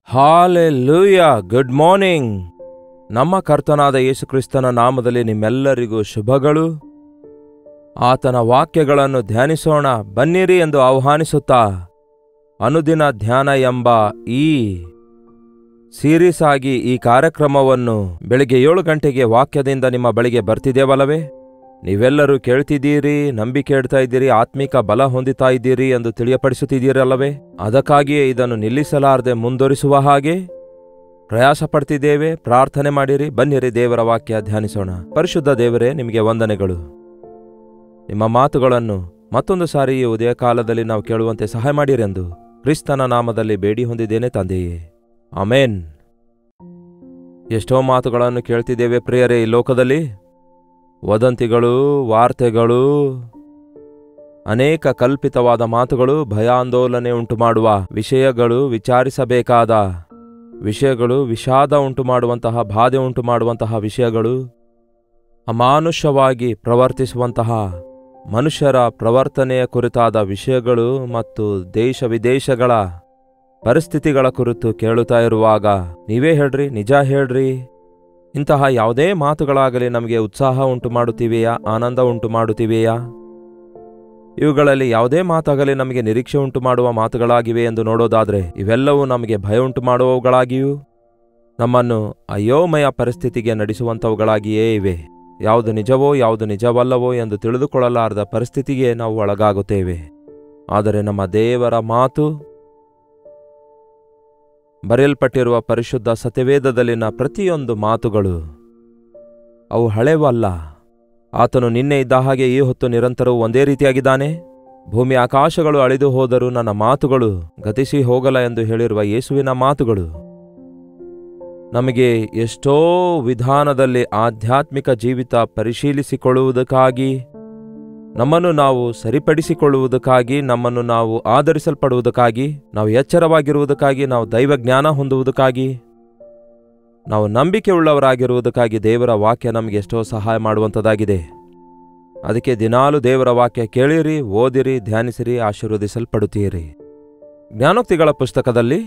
Hallelujah. Good morning. ನಮ್ಮ ಕರ್ತನಾದ ಯೇಸುಕ್ರಿಸ್ತನ ನಾಮದಲ್ಲಿ ನಿಮ್ಮೆಲ್ಲರಿಗೂ ಶುಭಗಳು. ಆತನ ವಾಕ್ಯಗಳನ್ನು ಧ್ಯಾನಿಸೋಣ ಬನ್ನಿರಿ ಎಂದು ಆಹ್ವಾನಿಸುತ್ತಾ, ಅನುದಿನ ಧ್ಯಾನ ಎಂಬ ಈ ಸೀರೀಸ್ ಆಗಿ ಈ ಕಾರ್ಯಕ್ರಮವನ್ನು ಬೆಳಿಗ್ಗೆ 7 ಗಂಟೆಗೆ ವಾಕ್ಯದಿಂದ ನಿಮ್ಮ ಬಳಿಗೆ ಬರ್ತಿದ್ದೇವಲ್ಲವೇ? ನೀವೆಲ್ಲರೂ ಕೇಳ್ತಿದ್ದೀರಿ, ನಂಬಿಕೆ ಇಡ್ತಾ ಇದ್ದೀರಿ, ಆತ್ಮಿಕ ಬಲ ಹೊಂದಿತಾ ಇದ್ದೀರಿ ಎಂದು ತಿಳಿಯಪಡಿಸುತ್ತಿದ್ದೀರಲ್ಲವೇ? ಅದಕ್ಕಾಗಿಯೇ ಇದನ್ನು ನಿಲ್ಲಿಸಲಾರದೆ ಮುಂದುವರಿಸುವ ಹಾಗೆ ಪ್ರಯಾಸ ಪಡ್ತಿದ್ದೇವೆ. ಪ್ರಾರ್ಥನೆ ಮಾಡಿರಿ, ಬನ್ನಿರಿ ದೇವರ ವಾಕ್ಯ ಧ್ಯಾನಿಸೋಣ. ಪರಿಶುದ್ಧ ದೇವರೇ, ನಿಮಗೆ ವಂದನೆಗಳು. ನಿಮ್ಮ ಮಾತುಗಳನ್ನು ಮತ್ತೊಂದು ಸಾರಿ ಈ ಉದಯ ಕಾಲದಲ್ಲಿ ನಾವು ಕೇಳುವಂತೆ ಸಹಾಯ ಮಾಡಿರೆಂದು ಕ್ರಿಸ್ತನ ನಾಮದಲ್ಲಿ ಬೇಡಿ ಹೊಂದಿದ್ದೇನೆ ತಂದೆಯೇ, ಆಮೇನ್. ಎಷ್ಟೋ ಮಾತುಗಳನ್ನು ಕೇಳ್ತಿದ್ದೇವೆ ಪ್ರಿಯರೇ. ಈ ಲೋಕದಲ್ಲಿ ವದಂತಿಗಳು, ವಾರ್ತೆಗಳು, ಅನೇಕ ಕಲ್ಪಿತವಾದ ಮಾತುಗಳು, ಭಯಾಂದೋಲನೆ ಉಂಟುಮಾಡುವ ವಿಷಯಗಳು, ವಿಚಾರಿಸಬೇಕಾದ ವಿಷಯಗಳು, ವಿಷಾದ ಉಂಟುಮಾಡುವಂತಹ, ಬಾಧೆ ಉಂಟುಮಾಡುವಂತಹ ವಿಷಯಗಳು, ಅಮಾನುಷವಾಗಿ ಪ್ರವರ್ತಿಸುವಂತಹ ಮನುಷ್ಯರ ಪ್ರವರ್ತನೆಯ ಕುರಿತಾದ ವಿಷಯಗಳು ಮತ್ತು ದೇಶ ವಿದೇಶಗಳ ಪರಿಸ್ಥಿತಿಗಳ ಕುರಿತು ಕೇಳುತ್ತಾ ಇರುವಾಗ ನೀವೇ ಹೇಳ್ರಿ, ನಿಜ ಹೇಳ್ರಿ, ಇಂತಹ ಯಾವುದೇ ಮಾತುಗಳಾಗಲಿ ನಮಗೆ ಉತ್ಸಾಹ ಉಂಟು ಮಾಡುತ್ತಿವೆಯಾ? ಆನಂದ ಉಂಟು ಮಾಡುತ್ತಿವೆಯಾ? ಇವುಗಳಲ್ಲಿ ಯಾವುದೇ ಮಾತಾಗಲಿ ನಮಗೆ ನಿರೀಕ್ಷೆ ಉಂಟು ಮಾಡುವ ಮಾತುಗಳಾಗಿವೆ ಎಂದು ನೋಡೋದಾದರೆ, ಇವೆಲ್ಲವೂ ನಮಗೆ ಭಯ ಉಂಟು ಮಾಡುವವುಗಳಾಗಿಯೂ ನಮ್ಮನ್ನು ಅಯೋಮಯ ಪರಿಸ್ಥಿತಿಗೆ ನಡೆಸುವಂಥವುಗಳಾಗಿಯೇ ಇವೆ. ಯಾವುದು ನಿಜವೋ ಯಾವುದು ನಿಜವಲ್ಲವೋ ಎಂದು ತಿಳಿದುಕೊಳ್ಳಲಾರದ ಪರಿಸ್ಥಿತಿಗೆ ನಾವು ಒಳಗಾಗುತ್ತೇವೆ. ಆದರೆ ನಮ್ಮ ದೇವರ ಮಾತು, ಬರೆಯಲ್ಪಟ್ಟಿರುವ ಪರಿಶುದ್ಧ ಸತ್ಯವೇದದಲ್ಲಿನ ಪ್ರತಿಯೊಂದು ಮಾತುಗಳು ಅವು ಹಳೆವಲ್ಲ. ಆತನು ನಿನ್ನೆ ಇದ್ದ ಹಾಗೆ ಈ ಹೊತ್ತು ನಿರಂತರವೂ ಒಂದೇ ರೀತಿಯಾಗಿದ್ದಾನೆ. ಭೂಮಿ ಆಕಾಶಗಳು ಅಳಿದು ಹೋದರೂ ನನ್ನ ಮಾತುಗಳು ಗತಿಸಿ ಹೋಗಲ್ಲ ಎಂದು ಹೇಳಿರುವ ಯೇಸುವಿನ ಮಾತುಗಳು ನಮಗೆ ಎಷ್ಟೋ ವಿಧಾನದಲ್ಲಿ ಆಧ್ಯಾತ್ಮಿಕ ಜೀವಿತ ಪರಿಶೀಲಿಸಿಕೊಳ್ಳುವುದಕ್ಕಾಗಿ, ನಮ್ಮನ್ನು ನಾವು ಸರಿಪಡಿಸಿಕೊಳ್ಳುವುದಕ್ಕಾಗಿ, ನಮ್ಮನ್ನು ನಾವು ಆಧರಿಸಲ್ಪಡುವುದಕ್ಕಾಗಿ, ನಾವು ಎಚ್ಚರವಾಗಿರುವುದಕ್ಕಾಗಿ, ನಾವು ದೈವಜ್ಞಾನ ಹೊಂದುವುದಕ್ಕಾಗಿ, ನಾವು ನಂಬಿಕೆ ಉಳ್ಳವರಾಗಿರುವುದಕ್ಕಾಗಿ ದೇವರ ವಾಕ್ಯ ನಮಗೆ ಎಷ್ಟೋ ಸಹಾಯ ಮಾಡುವಂಥದ್ದಾಗಿದೆ. ಅದಕ್ಕೆ ದಿನಾಲು ದೇವರ ವಾಕ್ಯ ಕೇಳಿರಿ, ಓದಿರಿ, ಧ್ಯಾನಿಸಿರಿ, ಆಶೀರ್ವದಿಸಲ್ಪಡುತ್ತೀರಿ. ಜ್ಞಾನೋಕ್ತಿಗಳ ಪುಸ್ತಕದಲ್ಲಿ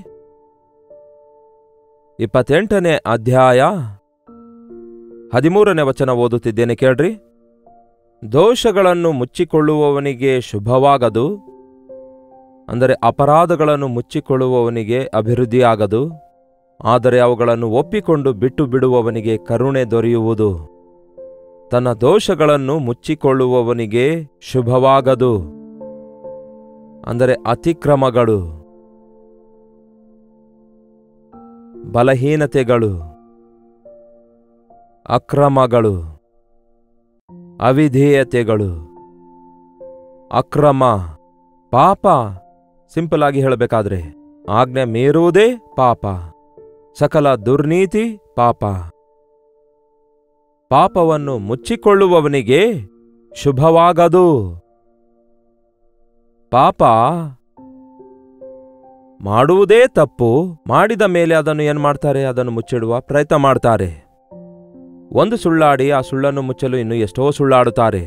28ನೇ ಅಧ್ಯಾಯ 13ನೇ ವಚನ ಓದುತ್ತಿದ್ದೇನೆ, ಕೇಳ್ರಿ. ದೋಷಗಳನ್ನು ಮುಚ್ಚಿಕೊಳ್ಳುವವನಿಗೆ ಶುಭವಾಗದು, ಅಂದರೆ ಅಪರಾಧಗಳನ್ನು ಮುಚ್ಚಿಕೊಳ್ಳುವವನಿಗೆ ಅಭಿವೃದ್ಧಿಯಾಗದು, ಆದರೆ ಅವುಗಳನ್ನು ಒಪ್ಪಿಕೊಂಡು ಬಿಟ್ಟು ಬಿಡುವವನಿಗೆ ಕರುಣೆ ದೊರೆಯುವುದು. ತನ್ನ ದೋಷಗಳನ್ನು ಮುಚ್ಚಿಕೊಳ್ಳುವವನಿಗೆ ಶುಭವಾಗದು, ಅಂದರೆ ಅತಿಕ್ರಮಗಳು, ಬಲಹೀನತೆಗಳು, ಅಕ್ರಮಗಳು, ಅವಿಧೇಯತೆಗಳು, ಅಕ್ರಮ, ಪಾಪ. ಸಿಂಪಲ್ ಆಗಿ ಹೇಳಬೇಕಾದ್ರೆ ಆಜ್ಞೆ ಮೀರುವುದೇ ಪಾಪ, ಸಕಲ ದುರ್ನೀತಿ ಪಾಪ. ಪಾಪವನ್ನು ಮುಚ್ಚಿಕೊಳ್ಳುವವನಿಗೆ ಶುಭವಾಗದು. ಪಾಪ ಮಾಡುವುದೇ ತಪ್ಪು, ಮಾಡಿದ ಮೇಲೆ ಅದನ್ನು ಏನು ಮಾಡ್ತಾರೆ? ಅದನ್ನು ಮುಚ್ಚಿಡುವ ಪ್ರಯತ್ನ ಮಾಡ್ತಾರೆ. ಒಂದು ಸುಳ್ಳಾಡಿ ಆ ಸುಳ್ಳನ್ನು ಮುಚ್ಚಲು ಇನ್ನೂ ಎಷ್ಟೋ ಸುಳ್ಳಾಡುತ್ತಾರೆ.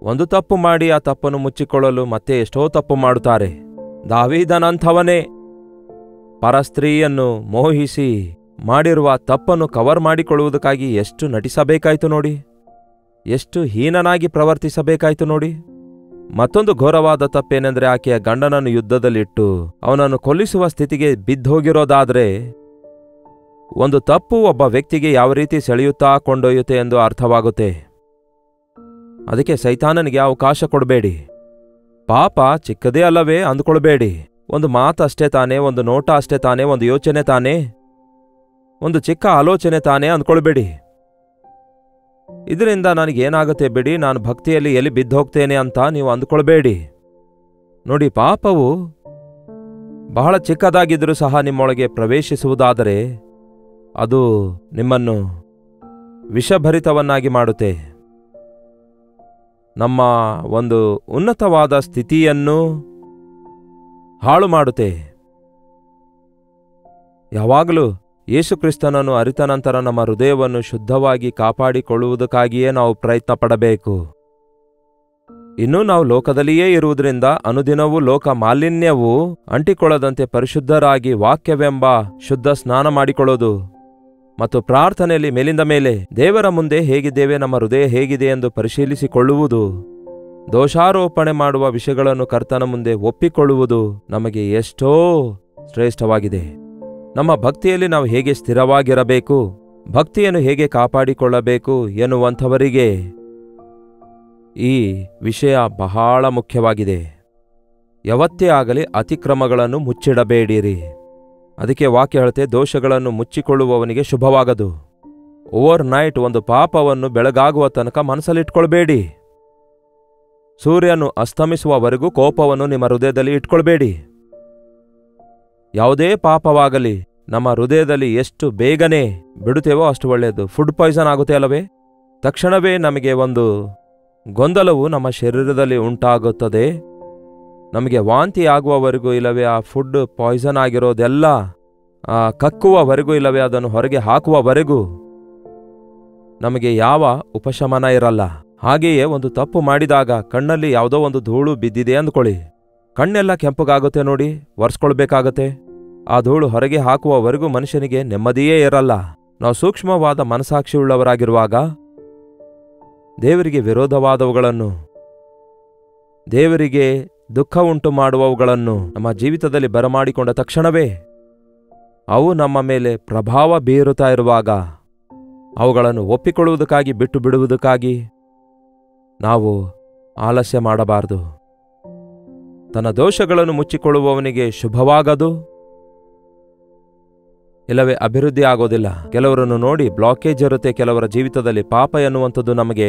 ಒಂದು ತಪ್ಪು ಮಾಡಿ ಆ ತಪ್ಪನ್ನು ಮುಚ್ಚಿಕೊಳ್ಳಲು ಮತ್ತೆ ಎಷ್ಟೋ ತಪ್ಪು ಮಾಡುತ್ತಾರೆ. ದಾವೀದನಂಥವನೇ ಪರಸ್ತ್ರೀಯನ್ನು ಮೋಹಿಸಿ ಮಾಡಿರುವ ತಪ್ಪನ್ನು ಕವರ್ ಮಾಡಿಕೊಳ್ಳುವುದಕ್ಕಾಗಿ ಎಷ್ಟು ನಟಿಸಬೇಕಾಯ್ತು ನೋಡಿ, ಎಷ್ಟು ಹೀನನಾಗಿ ಪ್ರವರ್ತಿಸಬೇಕಾಯ್ತು ನೋಡಿ. ಮತ್ತೊಂದು ಘೋರವಾದ ತಪ್ಪೇನೆಂದರೆ, ಆಕೆಯ ಗಂಡನನ್ನು ಯುದ್ಧದಲ್ಲಿಟ್ಟು ಅವನನ್ನು ಕೊಲ್ಲಿಸುವ ಸ್ಥಿತಿಗೆ ಬಿದ್ದೋಗಿರೋದಾದರೆ ಒಂದು ತಪ್ಪು ಒಬ್ಬ ವ್ಯಕ್ತಿಗೆ ಯಾವ ರೀತಿ ಸೆಳೆಯುತ್ತಾ ಕೊಂಡೊಯ್ಯುತ್ತೆ ಎಂದು ಅರ್ಥವಾಗುತ್ತೆ. ಅದಕ್ಕೆ ಸೈತಾನನಿಗೆ ಅವಕಾಶ ಕೊಡಬೇಡಿ. ಪಾಪ ಚಿಕ್ಕದೇ ಅಲ್ಲವೇ ಅಂದುಕೊಳ್ಬೇಡಿ. ಒಂದು ಮಾತು ಅಷ್ಟೇ ತಾನೇ, ಒಂದು ನೋಟ ಅಷ್ಟೇ ತಾನೇ, ಒಂದು ಯೋಚನೆ ತಾನೇ, ಒಂದು ಚಿಕ್ಕ ಆಲೋಚನೆ ತಾನೇ ಅಂದ್ಕೊಳ್ಬೇಡಿ. ಇದರಿಂದ ನನಗೇನಾಗುತ್ತೆ ಬಿಡಿ, ನಾನು ಭಕ್ತಿಯಲ್ಲಿ ಎಲ್ಲಿ ಬಿದ್ದೋಗ್ತೇನೆ ಅಂತ ನೀವು ಅಂದುಕೊಳ್ಬೇಡಿ. ನೋಡಿ, ಪಾಪವು ಬಹಳ ಚಿಕ್ಕದಾಗಿದ್ದರೂ ಸಹ ನಿಮ್ಮೊಳಗೆ ಪ್ರವೇಶಿಸುವುದಾದರೆ ಅದು ನಿಮ್ಮನ್ನು ವಿಷಭರಿತವನ್ನಾಗಿ ಮಾಡುತ್ತೆ. ನಮ್ಮ ಒಂದು ಉನ್ನತವಾದ ಸ್ಥಿತಿಯನ್ನು ಹಾಳು ಮಾಡುತ್ತೆ. ಯಾವಾಗಲೂ ಯೇಸುಕ್ರಿಸ್ತನನ್ನು ಅರಿತ ನಂತರ ನಮ್ಮ ಹೃದಯವನ್ನು ಶುದ್ಧವಾಗಿ ಕಾಪಾಡಿಕೊಳ್ಳುವುದಕ್ಕಾಗಿಯೇ ನಾವು ಪ್ರಯತ್ನ ಪಡಬೇಕು. ಇನ್ನೂ ನಾವು ಲೋಕದಲ್ಲಿಯೇ ಇರುವುದರಿಂದ ಅನುದಿನವೂ ಲೋಕ ಮಾಲಿನ್ಯವು ಅಂಟಿಕೊಳ್ಳದಂತೆ ಪರಿಶುದ್ಧರಾಗಿ ವಾಕ್ಯವೆಂಬ ಶುದ್ಧ ಸ್ನಾನ ಮಾಡಿಕೊಳ್ಳೋದು ಮತ್ತು ಪ್ರಾರ್ಥನೆಯಲ್ಲಿ ಮೇಲಿಂದ ಮೇಲೆ ದೇವರ ಮುಂದೆ ಹೇಗಿದ್ದೇವೆ, ನಮ್ಮ ಹೃದಯ ಹೇಗಿದೆ ಎಂದು ಪರಿಶೀಲಿಸಿಕೊಳ್ಳುವುದು, ದೋಷಾರೋಪಣೆ ಮಾಡುವ ವಿಷಯಗಳನ್ನು ಕರ್ತನ ಮುಂದೆ ಒಪ್ಪಿಕೊಳ್ಳುವುದು ನಮಗೆ ಎಷ್ಟೋ ಶ್ರೇಷ್ಠವಾಗಿದೆ. ನಮ್ಮ ಭಕ್ತಿಯಲ್ಲಿ ನಾವು ಹೇಗೆ ಸ್ಥಿರವಾಗಿರಬೇಕು, ಭಕ್ತಿಯನ್ನು ಹೇಗೆ ಕಾಪಾಡಿಕೊಳ್ಳಬೇಕು ಎನ್ನುವಂಥವರಿಗೆ ಈ ವಿಷಯ ಬಹಳ ಮುಖ್ಯವಾಗಿದೆ. ಯಾವತ್ತೇ ಆಗಲಿ ಅತಿಕ್ರಮಗಳನ್ನು ಮುಚ್ಚಿಡಬೇಡಿರಿ. ಅದಕ್ಕೆ ವಾಕ್ಯ ಹೇಳುತ್ತೆ, ದೋಷಗಳನ್ನು ಮುಚ್ಚಿಕೊಳ್ಳುವವನಿಗೆ ಶುಭವಾಗದು. ಓವರ್ ನೈಟ್ ಒಂದು ಪಾಪವನ್ನು ಬೆಳಗಾಗುವ ತನಕ ಮನಸ್ಸಲ್ಲಿಟ್ಕೊಳ್ಬೇಡಿ. ಸೂರ್ಯನು ಅಸ್ತಮಿಸುವವರೆಗೂ ಕೋಪವನ್ನು ನಿಮ್ಮ ಹೃದಯದಲ್ಲಿ ಇಟ್ಕೊಳ್ಬೇಡಿ. ಯಾವುದೇ ಪಾಪವಾಗಲಿ ನಮ್ಮ ಹೃದಯದಲ್ಲಿ ಎಷ್ಟು ಬೇಗನೆ ಬಿಡುತ್ತೇವೋ ಅಷ್ಟು ಒಳ್ಳೆಯದು. ಫುಡ್ ಪಾಯ್ಸನ್ ಆಗುತ್ತೆ ಅಲ್ಲವೇ? ತಕ್ಷಣವೇ ನಮಗೆ ಒಂದು ಗೊಂದಲವು ನಮ್ಮ ಶರೀರದಲ್ಲಿ ಉಂಟಾಗುತ್ತದೆ. ನಮಗೆ ವಾಂತಿ ಆಗುವವರೆಗೂ ಇಲ್ಲವೇ ಆ ಫುಡ್ ಪಾಯ್ಸನ್ ಆಗಿರೋದೆಲ್ಲ ಕಕ್ಕುವವರೆಗೂ ಇಲ್ಲವೇ ಅದನ್ನು ಹೊರಗೆ ಹಾಕುವವರೆಗೂ ನಮಗೆ ಯಾವ ಉಪಶಮನ ಇರಲ್ಲ. ಹಾಗೆಯೇ ಒಂದು ತಪ್ಪು ಮಾಡಿದಾಗ ಕಣ್ಣಲ್ಲಿ ಯಾವುದೋ ಒಂದು ಧೂಳು ಬಿದ್ದಿದೆ ಅಂದ್ಕೊಳ್ಳಿ, ಕಣ್ಣೆಲ್ಲ ಕೆಂಪಗಾಗುತ್ತೆ ನೋಡಿ, ಒರೆಸ್ಕೊಳ್ಬೇಕಾಗತ್ತೆ. ಆ ಧೂಳು ಹೊರಗೆ ಹಾಕುವವರೆಗೂ ಮನುಷ್ಯನಿಗೆ ನೆಮ್ಮದಿಯೇ ಇರಲ್ಲ. ನಾವು ಸೂಕ್ಷ್ಮವಾದ ಮನಸಾಕ್ಷಿಯುಳ್ಳವರಾಗಿರುವಾಗ ದೇವರಿಗೆ ವಿರೋಧವಾದವುಗಳನ್ನು, ದೇವರಿಗೆ ದುಃಖ ಉಂಟು ಮಾಡುವವುಗಳನ್ನು ನಮ್ಮ ಜೀವಿತದಲ್ಲಿ ಬರಮಾಡಿಕೊಂಡ ತಕ್ಷಣವೇ ಅವು ನಮ್ಮ ಮೇಲೆ ಪ್ರಭಾವ ಬೀರುತ್ತಾ ಇರುವಾಗ ಅವುಗಳನ್ನು ಒಪ್ಪಿಕೊಳ್ಳುವುದಕ್ಕಾಗಿ ಬಿಟ್ಟು ಬಿಡುವುದಕ್ಕಾಗಿ ನಾವು ಆಲಸ್ಯ ಮಾಡಬಾರದು. ತನ್ನ ದೋಷಗಳನ್ನು ಮುಚ್ಚಿಕೊಳ್ಳುವವನಿಗೆ ಶುಭವಾಗದು, ಇಲ್ಲವೇ ಅಭಿವೃದ್ಧಿ ಆಗೋದಿಲ್ಲ. ಕೆಲವರನ್ನು ನೋಡಿ ಬ್ಲಾಕೇಜ್ ಇರುತ್ತೆ ಕೆಲವರ ಜೀವಿತದಲ್ಲಿ. ಪಾಪ ಎನ್ನುವಂಥದ್ದು ನಮಗೆ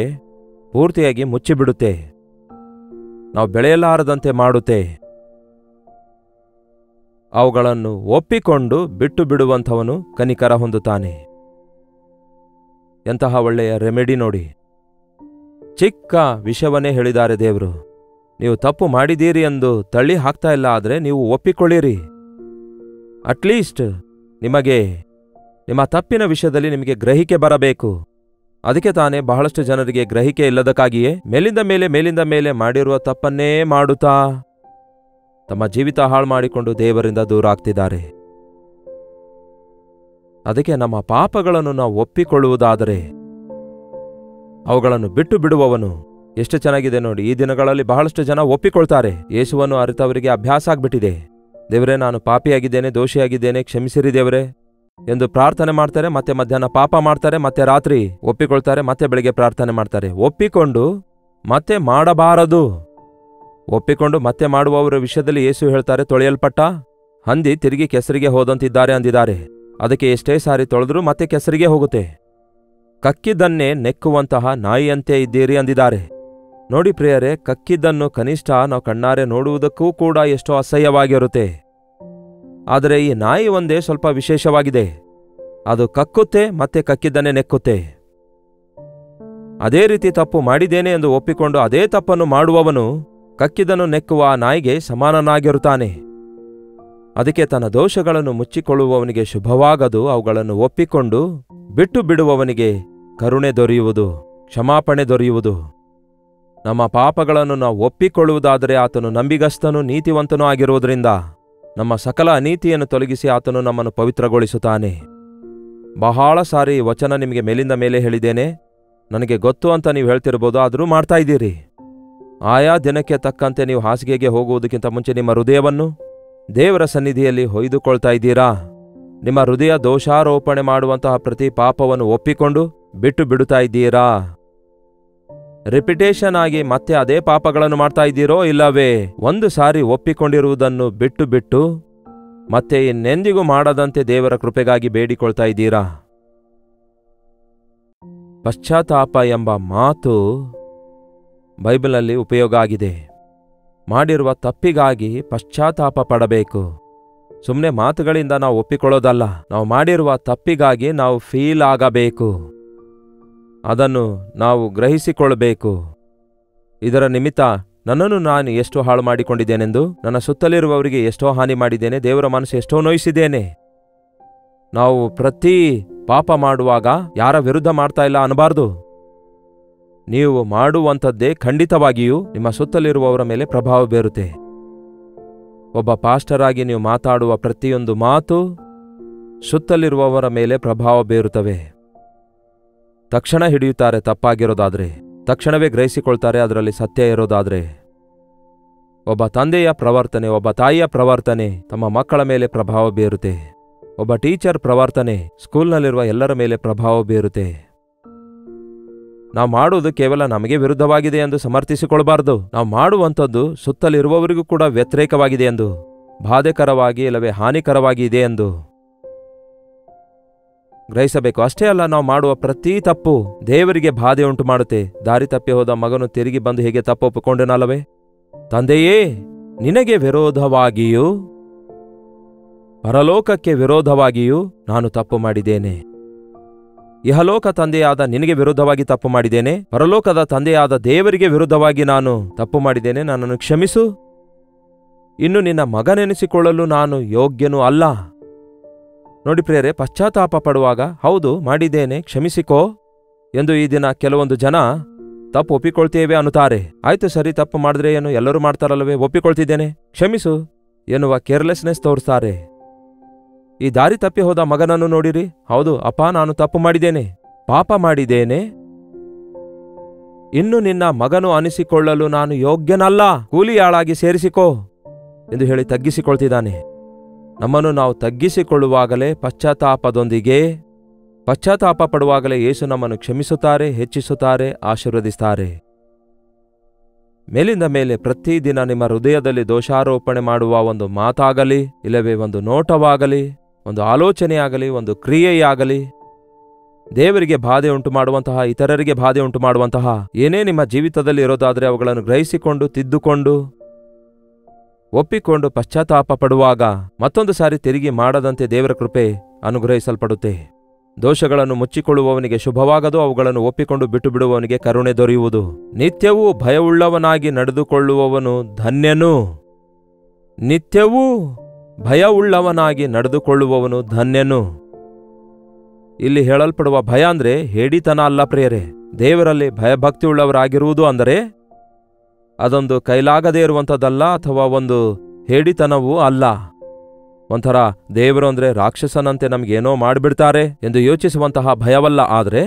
ಪೂರ್ತಿಯಾಗಿ ಮುಚ್ಚಿಬಿಡುತ್ತೆ, ನಾವು ಬೆಳೆಯಲಾರದಂತೆ ಮಾಡುತ್ತೆ. ಅವುಗಳನ್ನು ಒಪ್ಪಿಕೊಂಡು ಬಿಟ್ಟು ಬಿಡುವಂಥವನು ಕನಿಕರ ಹೊಂದುತ್ತಾನೆ. ಎಂತಹ ಒಳ್ಳೆಯ ರೆಮಿಡಿ ನೋಡಿ. ಚಿಕ್ಕ ವಿಷಯವನ್ನೇ ಹೇಳಿದ್ದಾರೆ ದೇವರು. ನೀವು ತಪ್ಪು ಮಾಡಿದ್ದೀರಿ ಎಂದು ತಳ್ಳಿ ಹಾಕ್ತಾ ಇಲ್ಲ, ಆದರೆ ನೀವು ಒಪ್ಪಿಕೊಳ್ಳಿರಿ. ಅಟ್ಲೀಸ್ಟ್ ನಿಮಗೆ ನಿಮ್ಮ ತಪ್ಪಿನ ವಿಷಯದಲ್ಲಿ ನಿಮಗೆ ಗ್ರಹಿಕೆ ಬರಬೇಕು. ಅದಕ್ಕೆ ತಾನೇ ಬಹಳಷ್ಟು ಜನರಿಗೆ ಗ್ರಹಿಕೆ ಇಲ್ಲದಕ್ಕಾಗಿಯೇ ಮೇಲಿಂದ ಮೇಲೆ ಮಾಡಿರುವ ತಪ್ಪನ್ನೇ ಮಾಡುತ್ತಾ ತಮ್ಮ ಜೀವಿತ ಹಾಳು ಮಾಡಿಕೊಂಡು ದೇವರಿಂದ ದೂರ ಆಗ್ತಿದ್ದಾರೆ. ಅದಕ್ಕೆ ನಮ್ಮ ಪಾಪಗಳನ್ನು ನಾವು ಒಪ್ಪಿಕೊಳ್ಳುವುದಾದರೆ ಅವುಗಳನ್ನು ಬಿಟ್ಟು ಬಿಡುವವನು ಎಷ್ಟು ಚೆನ್ನಾಗಿದೆ ನೋಡಿ. ಈ ದಿನಗಳಲ್ಲಿ ಬಹಳಷ್ಟು ಜನ ಒಪ್ಪಿಕೊಳ್ತಾರೆ. ಯೇಸುವನ್ನು ಅರಿತವರಿಗೆ ಅಭ್ಯಾಸ ಆಗ್ಬಿಟ್ಟಿದೆ. ದೇವರೇ, ನಾನು ಪಾಪಿಯಾಗಿದ್ದೇನೆ, ದೋಷಿಯಾಗಿದ್ದೇನೆ, ಕ್ಷಮಿಸಿರಿ ದೇವರೇ ಎಂದು ಪ್ರಾರ್ಥನೆ ಮಾಡ್ತಾರೆ. ಮತ್ತೆ ಮಧ್ಯಾಹ್ನ ಪಾಪ ಮಾಡ್ತಾರೆ, ಮತ್ತೆ ರಾತ್ರಿ ಒಪ್ಪಿಕೊಳ್ತಾರೆ, ಮತ್ತೆ ಬೆಳಿಗ್ಗೆ ಪ್ರಾರ್ಥನೆ ಮಾಡ್ತಾರೆ. ಒಪ್ಪಿಕೊಂಡು ಮತ್ತೆ ಮಾಡಬಾರದು. ಒಪ್ಪಿಕೊಂಡು ಮತ್ತೆ ಮಾಡುವವರ ವಿಷಯದಲ್ಲಿ ಯೇಸು ಹೇಳ್ತಾರೆ, ತೊಳೆಯಲ್ಪಟ್ಟ ಹಂದಿ ತಿರುಗಿ ಕೆಸರಿಗೆ ಹೋದಂತಿದ್ದಾರೆ ಅಂದಿದ್ದಾರೆ. ಅದಕ್ಕೆ ಎಷ್ಟೇ ಸಾರಿ ತೊಳೆದ್ರೂ ಮತ್ತೆ ಕೆಸರಿಗೆ ಹೋಗುತ್ತೆ. ಕಕ್ಕಿದ್ದನ್ನೇ ನೆಕ್ಕುವಂತಹ ನಾಯಿಯಂತೆ ಇದ್ದೀರಿ ಅಂದಿದ್ದಾರೆ. ನೋಡಿ ಪ್ರಿಯರೇ, ಕಕ್ಕಿದ್ದನ್ನು ಕನಿಷ್ಠ ನಾವು ಕಣ್ಣಾರೆ ನೋಡುವುದಕ್ಕೂ ಕೂಡ ಎಷ್ಟೋ ಅಸಹ್ಯವಾಗಿರುತ್ತೆ. ಆದರೆ ಈ ನಾಯಿ ಒಂದೇ ಸ್ವಲ್ಪ ವಿಶೇಷವಾಗಿದೆ. ಅದು ಕಕ್ಕುತ್ತೆ ಮತ್ತೆ ಕಕ್ಕಿದ್ದನ್ನೇ ನೆಕ್ಕುತ್ತೆ. ಅದೇ ರೀತಿ ತಪ್ಪು ಮಾಡಿದ್ದೇನೆ ಎಂದು ಒಪ್ಪಿಕೊಂಡು ಅದೇ ತಪ್ಪನ್ನು ಮಾಡುವವನು ಕಕ್ಕಿದ್ದನ್ನು ನೆಕ್ಕುವ ಆ ನಾಯಿಗೆ ಸಮಾನನಾಗಿರುತ್ತಾನೆ. ಅದಕ್ಕೆ ತನ್ನ ದೋಷಗಳನ್ನು ಮುಚ್ಚಿಕೊಳ್ಳುವವನಿಗೆ ಶುಭವಾಗದು. ಅವುಗಳನ್ನು ಒಪ್ಪಿಕೊಂಡು ಬಿಟ್ಟು ಬಿಡುವವನಿಗೆ ಕರುಣೆ ದೊರೆಯುವುದು, ಕ್ಷಮಾಪಣೆ ದೊರೆಯುವುದು. ನಮ್ಮ ಪಾಪಗಳನ್ನು ನಾವು ಒಪ್ಪಿಕೊಳ್ಳುವುದಾದರೆ ಆತನು ನಂಬಿಗಸ್ತನೂ ನೀತಿವಂತನೂ ಆಗಿರುವುದರಿಂದ ನಮ್ಮ ಸಕಲ ಅನೀತಿಯನ್ನು ತೊಲಗಿಸಿ ಆತನು ನಮ್ಮನ್ನು ಪವಿತ್ರಗೊಳಿಸುತ್ತಾನೆ. ಬಹಳ ಸಾರಿ ವಚನ ನಿಮಗೆ ಮೇಲಿಂದ ಮೇಲೆ ಹೇಳಿದ್ದೇನೆ, ನನಗೆ ಗೊತ್ತು ಅಂತ ನೀವು ಹೇಳ್ತಿರ್ಬೋದು, ಆದರೂ ಮಾಡ್ತಾ ಇದ್ದೀರಿ. ಆಯಾ ದಿನಕ್ಕೆ ತಕ್ಕಂತೆ ನೀವು ಹಾಸಿಗೆಗೆ ಹೋಗುವುದಕ್ಕಿಂತ ಮುಂಚೆ ನಿಮ್ಮ ಹೃದಯವನ್ನು ದೇವರ ಸನ್ನಿಧಿಯಲ್ಲಿ ಹೊಯ್ದುಕೊಳ್ತಾ ಇದ್ದೀರಾ? ನಿಮ್ಮ ಹೃದಯ ದೋಷಾರೋಪಣೆ ಮಾಡುವಂತಹ ಪ್ರತಿ ಪಾಪವನ್ನು ಒಪ್ಪಿಕೊಂಡು ಬಿಟ್ಟು ಬಿಡುತ್ತಾ ಇದ್ದೀರಾ? ರಿಪಿಟೇಷನ್ ಆಗಿ ಮತ್ತೆ ಅದೇ ಪಾಪಗಳನ್ನು ಮಾಡ್ತಾ ಇದ್ದೀರೋ, ಇಲ್ಲವೇ ಒಂದು ಸಾರಿ ಒಪ್ಪಿಕೊಂಡಿರುವುದನ್ನು ಬಿಟ್ಟು ಬಿಟ್ಟು ಮತ್ತೆ ಇನ್ನೆಂದಿಗೂ ಮಾಡದಂತೆ ದೇವರ ಕೃಪೆಗಾಗಿ ಬೇಡಿಕೊಳ್ತಾ ಇದ್ದೀರಾ? ಪಶ್ಚಾತ್ತಾಪ ಎಂಬ ಮಾತು ಬೈಬಲ್ನಲ್ಲಿ ಉಪಯೋಗ ಆಗಿದೆ. ಮಾಡಿರುವ ತಪ್ಪಿಗಾಗಿ ಪಶ್ಚಾತ್ತಾಪ ಪಡಬೇಕು. ಸುಮ್ಮನೆ ಮಾತುಗಳಿಂದ ನಾವು ಒಪ್ಪಿಕೊಳ್ಳೋದಲ್ಲ, ನಾವು ಮಾಡಿರುವ ತಪ್ಪಿಗಾಗಿ ನಾವು ಫೀಲ್ ಆಗಬೇಕು. ಅದನ್ನು ನಾವು ಗ್ರಹಿಸಿಕೊಳ್ಳಬೇಕು. ಇದರ ನಿಮಿತ್ತ ನನ್ನನ್ನು ನಾನು ಎಷ್ಟು ಹಾಳು ಮಾಡಿಕೊಂಡಿದ್ದೇನೆಂದು, ನನ್ನ ಸುತ್ತಲಿರುವವರಿಗೆ ಎಷ್ಟೋ ಹಾನಿ ಮಾಡಿದ್ದೇನೆ, ದೇವರ ಮನಸ್ಸು ಎಷ್ಟೋ ನೋಯಿಸಿದ್ದೇನೆ. ನಾವು ಪ್ರತಿ ಪಾಪ ಮಾಡುವಾಗ ಯಾರ ವಿರುದ್ಧ ಮಾಡ್ತಾ ಇಲ್ಲ ಅನ್ನಬಾರ್ದು. ನೀವು ಮಾಡುವಂಥದ್ದೇ ಖಂಡಿತವಾಗಿಯೂ ನಿಮ್ಮ ಸುತ್ತಲಿರುವವರ ಮೇಲೆ ಪ್ರಭಾವ ಬೀರುತ್ತೆ. ಒಬ್ಬ ಪಾಸ್ಟರ್ ಆಗಿ ನೀವು ಮಾತಾಡುವ ಪ್ರತಿಯೊಂದು ಮಾತು ಸುತ್ತಲಿರುವವರ ಮೇಲೆ ಪ್ರಭಾವ ಬೀರುತ್ತವೆ. ತಕ್ಷಣ ಹಿಡಿಯುತ್ತಾರೆ ತಪ್ಪಾಗಿರೋದಾದ್ರೆ, ತಕ್ಷಣವೇ ಗ್ರಹಿಸಿಕೊಳ್ತಾರೆ ಅದರಲ್ಲಿ ಸತ್ಯ ಇರೋದಾದ್ರೆ. ಒಬ್ಬ ತಂದೆಯ ಪ್ರವರ್ತನೆ, ಒಬ್ಬ ತಾಯಿಯ ಪ್ರವರ್ತನೆ ತಮ್ಮ ಮಕ್ಕಳ ಮೇಲೆ ಪ್ರಭಾವ ಬೀರುತ್ತೆ. ಒಬ್ಬ ಟೀಚರ್ ಪ್ರವರ್ತನೆ ಸ್ಕೂಲ್ನಲ್ಲಿರುವ ಎಲ್ಲರ ಮೇಲೆ ಪ್ರಭಾವ ಬೀರುತ್ತೆ. ನಾವು ಮಾಡುವುದು ಕೇವಲ ನಮಗೆ ವಿರುದ್ಧವಾಗಿದೆ ಎಂದು ಸಮರ್ಥಿಸಿಕೊಳ್ಬಾರ್ದು. ನಾವು ಮಾಡುವಂಥದ್ದು ಸುತ್ತಲಿರುವವರಿಗೂ ಕೂಡ ವ್ಯತಿರೇಕವಾಗಿದೆ ಎಂದು, ಬಾಧೆಕರವಾಗಿ ಇಲ್ಲವೇ ಹಾನಿಕರವಾಗಿ ಇದೆ ಎಂದು ಗ್ರಹಿಸಬೇಕು. ಅಷ್ಟೇ ಅಲ್ಲ, ನಾವು ಮಾಡುವ ಪ್ರತಿ ತಪ್ಪು ದೇವರಿಗೆ ಬಾಧೆ ಉಂಟು ಮಾಡುತ್ತೆ. ದಾರಿ ತಪ್ಪಿ ಹೋದ ಮಗನು ತಿರುಗಿ ಬಂದು ಹೇಗೆ ತಪ್ಪು ಒಪ್ಪಿಕೊಂಡನಲ್ಲವೇ? ತಂದೆಯೇ, ನಿನಗೆ ವಿರೋಧವಾಗಿಯೂ ಪರಲೋಕಕ್ಕೆ ವಿರೋಧವಾಗಿಯೂ ನಾನು ತಪ್ಪು ಮಾಡಿದ್ದೇನೆ. ಇಹಲೋಕ ತಂದೆಯಾದ ನಿನಗೆ ವಿರುದ್ಧವಾಗಿ ತಪ್ಪು ಮಾಡಿದ್ದೇನೆ, ಪರಲೋಕದ ತಂದೆಯಾದ ದೇವರಿಗೆ ವಿರುದ್ಧವಾಗಿ ನಾನು ತಪ್ಪು ಮಾಡಿದ್ದೇನೆ. ನನ್ನನ್ನು ಕ್ಷಮಿಸು. ಇನ್ನು ನಿನ್ನ ಮಗನೆನಿಸಿಕೊಳ್ಳಲು ನಾನು ಯೋಗ್ಯನೂ ಅಲ್ಲ. ನೋಡಿ ಪ್ರಿಯರೇ, ಪಶ್ಚಾತ್ತಾಪ ಪಡುವಾಗ ಹೌದು ಮಾಡಿದ್ದೇನೆ, ಕ್ಷಮಿಸಿಕೋ ಎಂದು ಈ ದಿನ ಕೆಲವೊಂದು ಜನ ತಪ್ಪು ಒಪ್ಪಿಕೊಳ್ತೇವೆ ಅನ್ನುತ್ತಾರೆ. ಆಯ್ತು ಸರಿ, ತಪ್ಪು ಮಾಡಿದ್ರೆ ಏನು, ಎಲ್ಲರೂ ಮಾಡ್ತಾರಲ್ಲವೇ, ಒಪ್ಪಿಕೊಳ್ತಿದ್ದೇನೆ, ಕ್ಷಮಿಸು ಎನ್ನುವ ಕೇರ್ಲೆಸ್ನೆಸ್ ತೋರಿಸ್ತಾರೆ. ಈ ದಾರಿ ತಪ್ಪಿ ಹೋದ ಮಗನನ್ನು ನೋಡಿರಿ. ಹೌದು ಅಪ್ಪ, ನಾನು ತಪ್ಪು ಮಾಡಿದ್ದೇನೆ, ಪಾಪ ಮಾಡಿದ್ದೇನೆ, ಇನ್ನು ನಿನ್ನ ಮಗನು ಅನಿಸಿಕೊಳ್ಳಲು ನಾನು ಯೋಗ್ಯನಲ್ಲ, ಕೂಲಿಯಾಳಾಗಿ ಸೇರಿಸಿಕೋ ಎಂದು ಹೇಳಿ ತಗ್ಗಿಸಿಕೊಳ್ತಿದ್ದಾನೆ. ನಮ್ಮನ್ನು ನಾವು ತಗ್ಗಿಸಿಕೊಳ್ಳುವಾಗಲೇ ಪಶ್ಚಾತ್ತಾಪದೊಂದಿಗೆ, ಪಶ್ಚಾತ್ತಾಪ ಪಡುವಾಗಲೇ ಯೇಸು ನಮ್ಮನ್ನು ಕ್ಷಮಿಸುತ್ತಾರೆ, ಹೆಚ್ಚಿಸುತ್ತಾರೆ, ಆಶೀರ್ವದಿಸುತ್ತಾರೆ. ಮೇಲಿಂದ ಮೇಲೆ ಪ್ರತಿದಿನ ನಿಮ್ಮ ಹೃದಯದಲ್ಲಿ ದೋಷಾರೋಪಣೆ ಮಾಡುವ ಒಂದು ಮಾತಾಗಲಿ, ಇಲ್ಲವೇ ಒಂದು ನೋಟವಾಗಲಿ, ಒಂದು ಆಲೋಚನೆಯಾಗಲಿ, ಒಂದು ಕ್ರಿಯೆಯಾಗಲಿ, ದೇವರಿಗೆ ಬಾಧೆ ಉಂಟು ಮಾಡುವಂತಹ, ಇತರರಿಗೆ ಬಾಧೆ ಉಂಟು ಮಾಡುವಂತಹ ಏನೇ ನಿಮ್ಮ ಜೀವಿತದಲ್ಲಿ ಇರೋದಾದರೆ ಅವುಗಳನ್ನು ಗ್ರಹಿಸಿಕೊಂಡು, ತಿದ್ದುಕೊಂಡು, ಒಪ್ಪಿಕೊಂಡು ಪಶ್ಚಾತ್ತಾಪ ಪಡುವಾಗ ಮತ್ತೊಂದು ಸಾರಿ ತಿರುಗಿ ಮಾಡದಂತೆ ದೇವರ ಕೃಪೆ ಅನುಗ್ರಹಿಸಲ್ಪಡುತ್ತೆ. ದೋಷಗಳನ್ನು ಮುಚ್ಚಿಕೊಳ್ಳುವವನಿಗೆ ಶುಭವಾಗದು, ಅವುಗಳನ್ನು ಒಪ್ಪಿಕೊಂಡು ಬಿಟ್ಟು ಬಿಡುವವನಿಗೆ ಕರುಣೆ ದೊರೆಯುವುದು. ನಿತ್ಯವೂ ಭಯವುಳ್ಳವನಾಗಿ ನಡೆದುಕೊಳ್ಳುವವನು ಧನ್ಯನು. ನಿತ್ಯವೂ ಭಯವುಳ್ಳವನಾಗಿ ನಡೆದುಕೊಳ್ಳುವವನು ಧನ್ಯನು. ಇಲ್ಲಿ ಹೇಳಲ್ಪಡುವ ಭಯ ಅಂದ್ರೆ ಹೇಡಿತನ ಅಲ್ಲ ಪ್ರಿಯರೇ. ದೇವರಲ್ಲಿ ಭಯಭಕ್ತಿಯುಳ್ಳವರಾಗಿರುವುದು ಅಂದರೆ ಅದೊಂದು ಕೈಲಾಗದೇ ಇರುವಂಥದ್ದಲ್ಲ, ಅಥವಾ ಒಂದು ಹೇಡಿತನವೂ ಅಲ್ಲ. ಒಂಥರ ದೇವರು ಅಂದ್ರೆ ರಾಕ್ಷಸನಂತೆ ನಮಗೇನೋ ಮಾಡಿಬಿಡ್ತಾರೆ ಎಂದು ಯೋಚಿಸುವಂತಹ ಭಯವಲ್ಲ. ಆದರೆ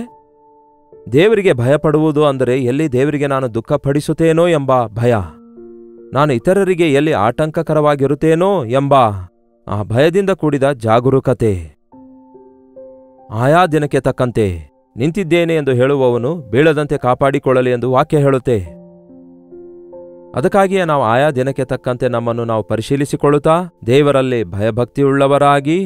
ದೇವರಿಗೆ ಭಯಪಡುವುದು ಅಂದರೆ ಎಲ್ಲಿ ದೇವರಿಗೆ ನಾನು ದುಃಖಪಡಿಸುತ್ತೇನೋ ಎಂಬ ಭಯ, ನಾನು ಇತರರಿಗೆ ಎಲ್ಲಿ ಆಟಂಕಕರವಾಗಿರುತ್ತೇನೋ ಎಂಬ ಆ ಭಯದಿಂದ ಕೂಡಿದ ಜಾಗರೂಕತೆ. ಆಯಾ ದಿನಕ್ಕೆ ತಕ್ಕಂತೆ ನಿಂತಿದ್ದೇನೆ ಎಂದು ಹೇಳುವವನು ಬೀಳದಂತೆ ಕಾಪಾಡಿಕೊಳ್ಳಲಿ ಎಂದು ವಾಕ್ಯ ಹೇಳುತ್ತೆ. ಅದಕ್ಕಾಗಿಯೇ ನಾವು ಆಯಾ ದಿನಕ್ಕೆ ತಕ್ಕಂತೆ ನಮ್ಮನ್ನು ನಾವು ಪರಿಶೀಲಿಸಿಕೊಳ್ಳುತ್ತಾ ದೇವರಲ್ಲಿ ಭಯಭಕ್ತಿಯುಳ್ಳವರಾಗಿ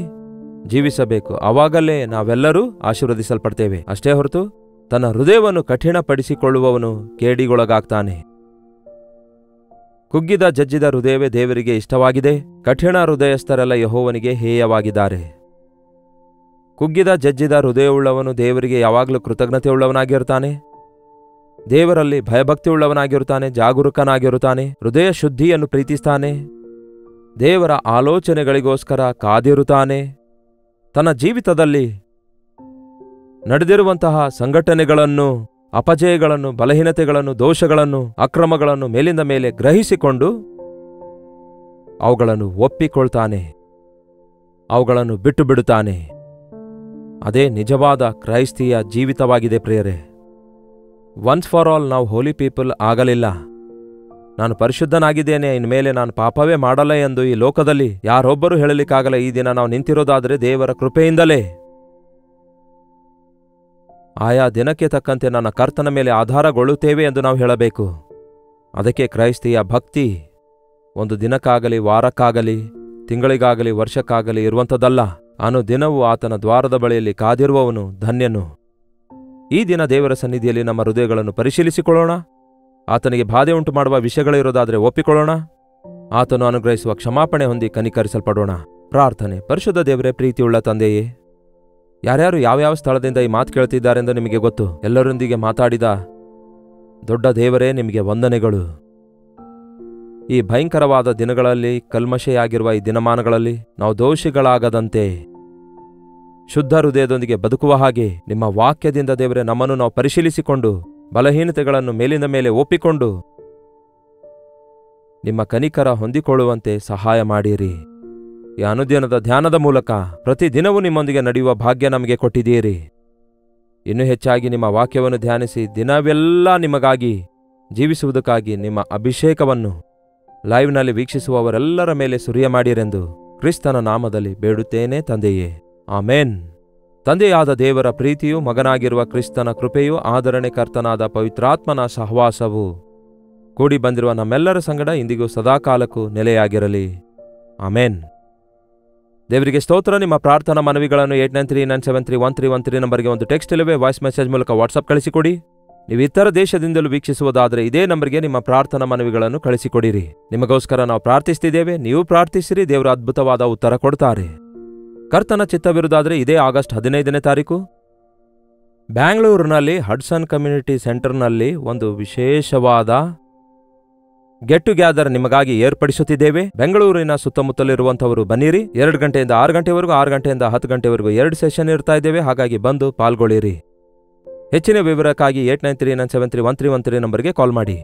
ಜೀವಿಸಬೇಕು. ಆವಾಗಲೇ ನಾವೆಲ್ಲರೂ ಆಶೀರ್ವದಿಸಲ್ಪಡ್ತೇವೆ. ಅಷ್ಟೇ ಹೊರತು ತನ್ನ ಹೃದಯವನ್ನು ಕಠಿಣಪಡಿಸಿಕೊಳ್ಳುವವನು ಕೇಡಿಗೊಳಗಾಗ್ತಾನೆ. ಕುಗ್ಗಿದ ಜಜ್ಜಿದ ಹೃದಯವೇ ದೇವರಿಗೆ ಇಷ್ಟವಾಗಿದೆ, ಕಠಿಣ ಹೃದಯಸ್ಥರೆಲ್ಲ ಯೆಹೋವನಿಗೆ ಹೇಯವಾಗಿದ್ದಾರೆ. ಕುಗ್ಗಿದ ಜಜ್ಜಿದ ಹೃದಯವುಳ್ಳವನು ದೇವರಿಗೆ ಯಾವಾಗಲೂ ಕೃತಜ್ಞತೆಯುಳ್ಳವನಾಗಿರ್ತಾನೆ, ದೇವರಲ್ಲಿ ಭಯಭಕ್ತಿಯುಳ್ಳವನಾಗಿರುತ್ತಾನೆ, ಜಾಗರೂಕನಾಗಿರುತ್ತಾನೆ, ಹೃದಯ ಶುದ್ಧಿಯನ್ನು ಪ್ರೀತಿಸ್ತಾನೆ, ದೇವರ ಆಲೋಚನೆಗಳಿಗೋಸ್ಕರ ಕಾದಿರುತ್ತಾನೆ. ತನ್ನ ಜೀವಿತದಲ್ಲಿ ನಡೆದಿರುವಂತಹ ಸಂಘಟನೆಗಳನ್ನು, ಅಪಜಯಗಳನ್ನು, ಬಲಹೀನತೆಗಳನ್ನು, ದೋಷಗಳನ್ನು, ಅಕ್ರಮಗಳನ್ನು ಮೇಲಿಂದ ಮೇಲೆ ಗ್ರಹಿಸಿಕೊಂಡು ಅವುಗಳನ್ನು ಒಪ್ಪಿಕೊಳ್ತಾನೆ, ಅವುಗಳನ್ನು ಬಿಟ್ಟು ಬಿಡುತ್ತಾನೆ. ಅದೇ ನಿಜವಾದ ಕ್ರೈಸ್ತಿಯ ಜೀವಿತವಾಗಿದೆ ಪ್ರಿಯರೇ. ಒನ್ಸ್ ಫಾರ್ ಆಲ್ ನಾವು ಹೋಲಿ ಪೀಪಲ್ ಆಗಲಿಲ್ಲ. ನಾನು ಪರಿಶುದ್ಧನಾಗಿದ್ದೇನೆ, ಇನ್ಮೇಲೆ ನಾನು ಪಾಪವೇ ಮಾಡಲ್ಲ ಎಂದು ಈ ಲೋಕದಲ್ಲಿ ಯಾರೊಬ್ಬರೂ ಹೇಳಲಿಕ್ಕಾಗಲ್ಲ. ಈ ದಿನ ನಾವು ನಿಂತಿರೋದಾದರೆ ದೇವರ ಕೃಪೆಯಿಂದಲೇ. ಆಯಾ ದಿನಕ್ಕೆ ತಕ್ಕಂತೆ ನನ್ನ ಕರ್ತನ ಮೇಲೆ ಆಧಾರಗೊಳ್ಳುತ್ತೇವೆ ಎಂದು ನಾವು ಹೇಳಬೇಕು. ಅದಕ್ಕೆ ಕ್ರೈಸ್ತಿಯ ಭಕ್ತಿ ಒಂದು ದಿನಕ್ಕಾಗಲಿ, ವಾರಕ್ಕಾಗಲಿ, ತಿಂಗಳಿಗಾಗಲಿ, ವರ್ಷಕ್ಕಾಗಲಿ ಇರುವಂಥದ್ದಲ್ಲ. ದಿನವೂ ಆತನ ದ್ವಾರದ ಬಳಿಯಲ್ಲಿ ಕಾದಿರುವವನು ಧನ್ಯನು. ಈ ದಿನ ದೇವರ ಸನ್ನಿಧಿಯಲ್ಲಿ ನಮ್ಮ ಹೃದಯಗಳನ್ನು ಪರಿಶೀಲಿಸಿಕೊಳ್ಳೋಣ. ಆತನಿಗೆ ಬಾಧೆ ಉಂಟು ಮಾಡುವ ವಿಷಯಗಳಿರೋದಾದರೆ ಒಪ್ಪಿಕೊಳ್ಳೋಣ. ಆತನು ಅನುಗ್ರಹಿಸುವ ಕ್ಷಮಾಪಣೆ ಹೊಂದಿ ಕನಿಕರಿಸಲ್ಪಡೋಣ. ಪ್ರಾರ್ಥನೆ. ಪರಿಶುದ್ಧ ದೇವರೇ, ಪ್ರೀತಿಯುಳ್ಳ ತಂದೆಯೇ, ಯಾರ್ಯಾರು ಯಾವ್ಯಾವ ಸ್ಥಳದಿಂದ ಈ ಮಾತು ಕೇಳ್ತಿದ್ದಾರೆಂದು ನಿಮಗೆ ಗೊತ್ತು. ಎಲ್ಲರೊಂದಿಗೆ ಮಾತಾಡಿದ ದೊಡ್ಡ ದೇವರೇ, ನಿಮಗೆ ವಂದನೆಗಳು. ಈ ಭಯಂಕರವಾದ ದಿನಗಳಲ್ಲಿ, ಕಲ್ಮಶೆಯಾಗಿರುವ ಈ ದಿನಮಾನಗಳಲ್ಲಿ ನಾವು ದೋಷಿಗಳಾಗದಂತೆ ಶುದ್ಧ ಹೃದಯದೊಂದಿಗೆ ಬದುಕುವ ಹಾಗೆ ನಿಮ್ಮ ವಾಕ್ಯದಿಂದ ದೇವರೇ ನಮ್ಮನ್ನು ನಾವು ಪರಿಶೀಲಿಸಿಕೊಂಡು ಬಲಹೀನತೆಗಳನ್ನು ಮೇಲಿಂದ ಮೇಲೆ ಒಪ್ಪಿಕೊಂಡು ನಿಮ್ಮ ಕನಿಕರ ಹೊಂದಿಕೊಳ್ಳುವಂತೆ ಸಹಾಯ ಮಾಡಿರಿ. ಈ ಅನುದಿನದ ಧ್ಯಾನದ ಮೂಲಕ ಪ್ರತಿದಿನವೂ ನಿಮ್ಮೊಂದಿಗೆ ನಡೆಯುವ ಭಾಗ್ಯ ನಮಗೆ ಕೊಟ್ಟಿದ್ದೀರಿ. ಇನ್ನೂ ಹೆಚ್ಚಾಗಿ ನಿಮ್ಮ ವಾಕ್ಯವನ್ನು ಧ್ಯಾನಿಸಿ ದಿನವೆಲ್ಲ ನಿಮಗಾಗಿ ಜೀವಿಸುವುದಕ್ಕಾಗಿ ನಿಮ್ಮ ಅಭಿಷೇಕವನ್ನು ಲೈವ್ನಲ್ಲಿ ವೀಕ್ಷಿಸುವವರೆಲ್ಲರ ಮೇಲೆ ಸುರಿಯ ಮಾಡಿರೆಂದು ಕ್ರಿಸ್ತನ ನಾಮದಲ್ಲಿ ಬೇಡುತ್ತೇನೆ ತಂದೆಯೇ, ಆಮೇನ್. ತಂದೆಯಾದ ದೇವರ ಪ್ರೀತಿಯೂ ಮಗನಾಗಿರುವ ಕ್ರಿಸ್ತನ ಕೃಪೆಯೂ ಆದರಣೆ ಕರ್ತನಾದ ಪವಿತ್ರಾತ್ಮನ ಸಹವಾಸವು ಕೂಡಿ ಬಂದಿರುವ ನಮ್ಮೆಲ್ಲರ ಸಂಗಡ ಇಂದಿಗೂ ಸದಾಕಾಲಕ್ಕೂ ನೆಲೆಯಾಗಿರಲಿ. ಆಮೇನ್. ದೇವರಿಗೆ ಸ್ತೋತ್ರ. ನಿಮ್ಮ ಪ್ರಾರ್ಥನಾ ಮನವಿಗಳನ್ನು 8939731313 ನಂಬರ್ಗೆ ಒಂದು ಟೆಕ್ಸ್ಟ್ ಇಲ್ಲವೇ ವಾಯ್ಸ್ ಮೆಸೇಜ್ ಮೂಲಕ ವಾಟ್ಸಪ್ ಕಳಿಸಿಕೊಡಿ. ನೀವು ಇತರ ದೇಶದಿಂದಲೂ ವೀಕ್ಷಿಸುವುದಾದರೆ ಇದೇ ನಂಬರ್ಗೆ ನಿಮ್ಮ ಪ್ರಾರ್ಥನಾ ಮನವಿಗಳನ್ನು ಕಳಿಸಿಕೊಡಿರಿ. ನಿಮಗೋಸ್ಕರ ನಾವು ಪ್ರಾರ್ಥಿಸ್ತಿದ್ದೇವೆ, ನೀವು ಪ್ರಾರ್ಥಿಸಿರಿ, ದೇವರು ಅದ್ಭುತವಾದ ಉತ್ತರ ಕೊಡ್ತಾರೆ. ಕರ್ತನ ಚಿತ್ತವಿರುವುದಾದರೆ ಇದೇ ಆಗಸ್ಟ್ 15ನೇ ತಾರೀಕು ಬ್ಯಾಂಗ್ಳೂರಿನಲ್ಲಿ ಹಡ್ಸನ್ ಕಮ್ಯುನಿಟಿ ಸೆಂಟರ್ನಲ್ಲಿ ಒಂದು ವಿಶೇಷವಾದ ಗೆಟ್ ಟುಗ್ಯಾದರ್ ನಿಮಗಾಗಿ ಏರ್ಪಡಿಸುತ್ತಿದ್ದೇವೆ. ಬೆಂಗಳೂರಿನ ಸುತ್ತಮುತ್ತಲಿರುವಂಥವರು ಬನ್ನಿರಿ. 2 ಗಂಟೆಯಿಂದ 6 ಗಂಟೆವರೆಗೂ, 6 ಗಂಟೆಯಿಂದ 10 ಗಂಟೆವರೆಗೂ 2 ಸೆಷನ್ ಇರ್ತಾ ಇದ್ದೇವೆ. ಹಾಗಾಗಿ ಬಂದು ಪಾಲ್ಗೊಳ್ಳಿರಿ. ಹೆಚ್ಚಿನ ವಿವರಕ್ಕಾಗಿ 8939731313 ನಂಬರ್ಗೆ ಕಾಲ್ ಮಾಡಿ.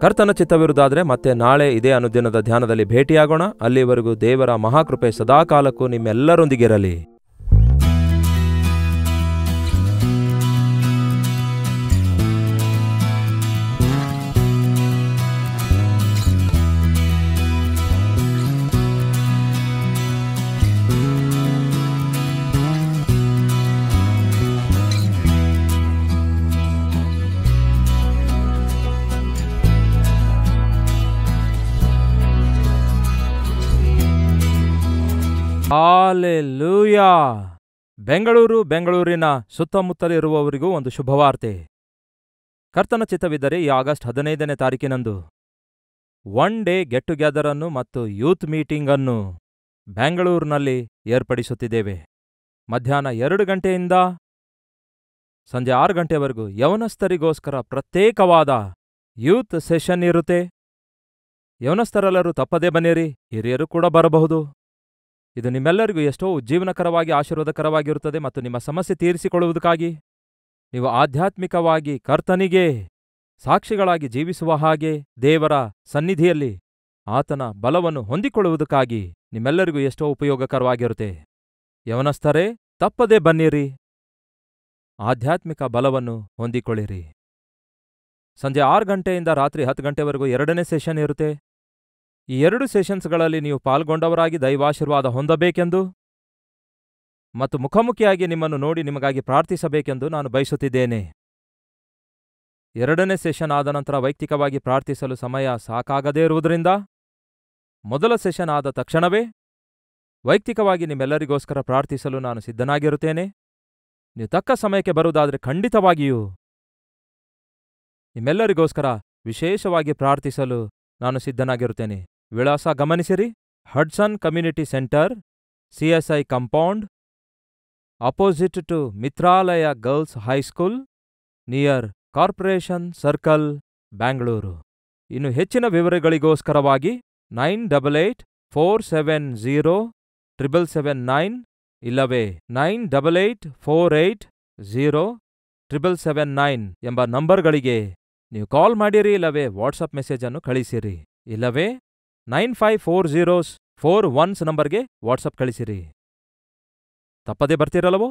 ಕರ್ತನ ಚಿತ್ತವಿರುವುದಾದರೆ ಮತ್ತೆ ನಾಳೆ ಇದೇ ಅನುದಿನದ ಧ್ಯಾನದಲ್ಲಿ ಭೇಟಿಯಾಗೋಣ. ಅಲ್ಲಿವರೆಗೂ ದೇವರ ಮಹಾಕೃಪೆ ಸದಾಕಾಲಕ್ಕೂ ನಿಮ್ಮೆಲ್ಲರೊಂದಿಗಿರಲಿ. ಹಾಲೆಲೂಯಾ. ಬೆಂಗಳೂರಿನ ಸುತ್ತಮುತ್ತಲಿರುವವರಿಗೂ ಒಂದು ಶುಭವಾರ್ತೆ. ಕರ್ತನ ಚಿತ್ತವಿದ್ದರೆ ಈ ಆಗಸ್ಟ್ 15ನೇ ತಾರೀಕಿನಂದು 1 ಡೇ ಗೆಟ್ ಟುಗ್ಯಾದರ್ ಅನ್ನು ಮತ್ತು ಯೂತ್ ಮೀಟಿಂಗ್ ಅನ್ನು ಬೆಂಗಳೂರಿನಲ್ಲಿ ಏರ್ಪಡಿಸುತ್ತಿದ್ದೇವೆ. ಮಧ್ಯಾಹ್ನ 2 ಗಂಟೆಯಿಂದ ಸಂಜೆ 6 ಗಂಟೆವರೆಗೂ ಯವನಸ್ಥರಿಗೋಸ್ಕರ ಪ್ರತ್ಯೇಕವಾದ ಯೂತ್ ಸೆಷನ್ ಇರುತ್ತೆ. ಯವನಸ್ಥರೆಲ್ಲರೂ ತಪ್ಪದೇ ಬನ್ನಿರಿ, ಹಿರಿಯರು ಕೂಡ ಬರಬಹುದು. ಇದು ನಿಮ್ಮೆಲ್ಲರಿಗೂ ಎಷ್ಟೋ ಉಜ್ಜೀವನಕರವಾಗಿ ಆಶೀರ್ವಾದಕರವಾಗಿರುತ್ತದೆ ಮತ್ತು ನಿಮ್ಮ ಸಮಸ್ಯೆ ತೀರಿಸಿಕೊಳ್ಳುವುದಕ್ಕಾಗಿ ನೀವು ಆಧ್ಯಾತ್ಮಿಕವಾಗಿ ಕರ್ತನಿಗೆ ಸಾಕ್ಷಿಗಳಾಗಿ ಜೀವಿಸುವ ಹಾಗೆ ದೇವರ ಸನ್ನಿಧಿಯಲ್ಲಿ ಆತನ ಬಲವನ್ನು ಹೊಂದಿಕೊಳ್ಳುವುದಕ್ಕಾಗಿ ನಿಮ್ಮೆಲ್ಲರಿಗೂ ಎಷ್ಟೋ ಉಪಯೋಗಕರವಾಗಿರುತ್ತೆ. ಯವನಸ್ಥರೇ, ತಪ್ಪದೇ ಬನ್ನಿರಿ, ಆಧ್ಯಾತ್ಮಿಕ ಬಲವನ್ನು ಹೊಂದಿಕೊಳ್ಳಿರಿ. ಸಂಜೆ 6 ಗಂಟೆಯಿಂದ ರಾತ್ರಿ 10 ಗಂಟೆವರೆಗೂ 2ನೇ ಸೆಷನ್ ಇರುತ್ತೆ. ಈ 2 ಸೆಷನ್ಸ್ಗಳಲ್ಲಿ ನೀವು ಪಾಲ್ಗೊಂಡವರಾಗಿ ದೈವಾಶೀರ್ವಾದ ಹೊಂದಬೇಕೆಂದು ಮತ್ತು ಮುಖಾಮುಖಿಯಾಗಿ ನಿಮ್ಮನ್ನು ನೋಡಿ ನಿಮಗಾಗಿ ಪ್ರಾರ್ಥಿಸಬೇಕೆಂದು ನಾನು ಬಯಸುತ್ತಿದ್ದೇನೆ. 2ನೇ ಸೆಷನ್ ಆದ ನಂತರ ವೈಯಕ್ತಿಕವಾಗಿ ಪ್ರಾರ್ಥಿಸಲು ಸಮಯ ಸಾಕಾಗದೇ ಇರುವುದರಿಂದ ಮೊದಲ ಸೆಷನ್ ಆದ ತಕ್ಷಣವೇ ವೈಯಕ್ತಿಕವಾಗಿ ನಿಮ್ಮೆಲ್ಲರಿಗೋಸ್ಕರ ಪ್ರಾರ್ಥಿಸಲು ನಾನು ಸಿದ್ಧನಾಗಿರುತ್ತೇನೆ. ನೀವು ತಕ್ಕ ಸಮಯಕ್ಕೆ ಬರುವುದಾದರೆ ಖಂಡಿತವಾಗಿಯೂ ನಿಮ್ಮೆಲ್ಲರಿಗೋಸ್ಕರ ವಿಶೇಷವಾಗಿ ಪ್ರಾರ್ಥಿಸಲು ನಾನು ಸಿದ್ಧನಾಗಿರುತ್ತೇನೆ. ವಿಳಾಸ ಗಮನಿಸಿರಿ. Hudson community centre, CSI compound, opposite to Mitralaya girls high school, near corporation circle, Bangalore. ಇನ್ನು ಹೆಚ್ಚಿನ ವಿವರಗಳಿಗೋಸ್ಕರವಾಗಿ 9884707779 ಇಲ್ಲವೇ 9884807779 ಎಂಬ ನಂಬರ್ಗಳಿಗೆ ನೀವು ಕಾಲ್ ಮಾಡಿರಿ, ಇಲ್ಲವೇ ವಾಟ್ಸಪ್ ಮೆಸೇಜನ್ನು ಕಳಿಸಿರಿ, ಇಲ್ಲವೇ 954041 ನಂಬರ್ಗೆ ವಾಟ್ಸಪ್ ಕಳಿಸಿರಿ. ತಪ್ಪದೇ ಬರ್ತಿರಲ್ಲವೋ?